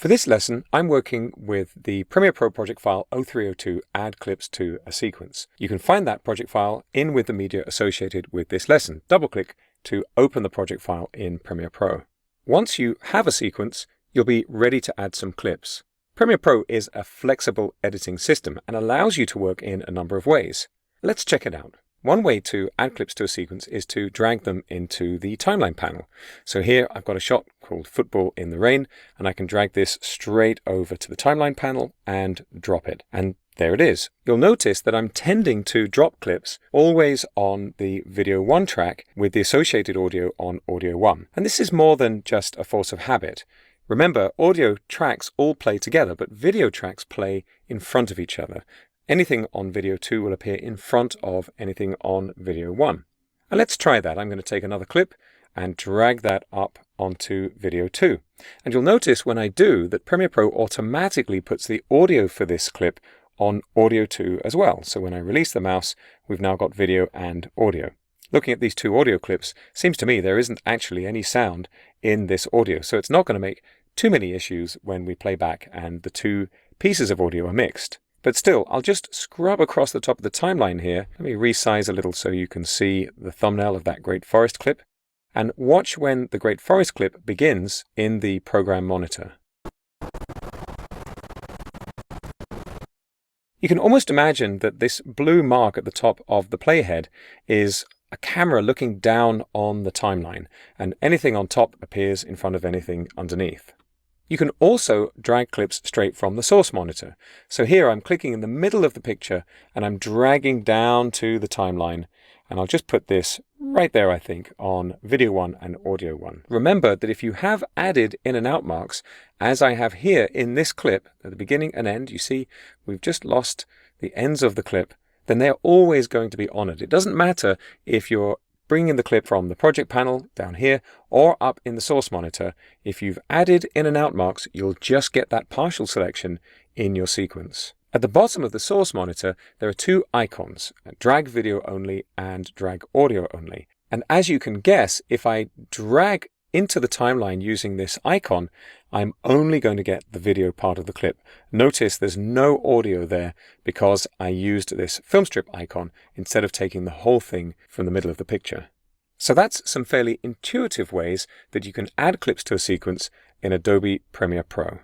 For this lesson, I'm working with the Premiere Pro project file 0302 Add Clips to a Sequence. You can find that project file in with the media associated with this lesson. Double-click to open the project file in Premiere Pro. Once you have a sequence, you'll be ready to add some clips. Premiere Pro is a flexible editing system and allows you to work in a number of ways. Let's check it out. One way to add clips to a sequence is to drag them into the timeline panel. So here I've got a shot called Football in the Rain, and I can drag this straight over to the timeline panel and drop it. And there it is. You'll notice that I'm tending to drop clips always on the video 1 track with the associated audio on audio 1. And this is more than just a force of habit. Remember, audio tracks all play together, but video tracks play in front of each other. Anything on video 2 will appear in front of anything on video 1. And let's try that. I'm going to take another clip and drag that up onto video 2. And you'll notice when I do that Premiere Pro automatically puts the audio for this clip on audio 2 as well. So when I release the mouse, we've now got video and audio. Looking at these two audio clips, seems to me there isn't actually any sound in this audio. So it's not going to make too many issues when we play back and the two pieces of audio are mixed. But still, I'll just scrub across the top of the timeline here. Let me resize a little so you can see the thumbnail of that Great Forest clip. And watch when the Great Forest clip begins in the program monitor. You can almost imagine that this blue mark at the top of the playhead is a camera looking down on the timeline, and anything on top appears in front of anything underneath. You can also drag clips straight from the source monitor. So here I'm clicking in the middle of the picture and I'm dragging down to the timeline, and I'll just put this right there, I think, on video 1 and audio 1. Remember that if you have added in and out marks, as I have here in this clip, at the beginning and end, you see we've just lost the ends of the clip, then they're always going to be honored. It doesn't matter if you're bringing in the clip from the project panel down here or up in the source monitor. If you've added in and out marks, you'll just get that partial selection in your sequence. At the bottom of the source monitor, there are two icons, drag video only and drag audio only. And as you can guess, if I drag into the timeline using this icon, I'm only going to get the video part of the clip. Notice there's no audio there because I used this film strip icon instead of taking the whole thing from the middle of the picture. So that's some fairly intuitive ways that you can add clips to a sequence in Adobe Premiere Pro.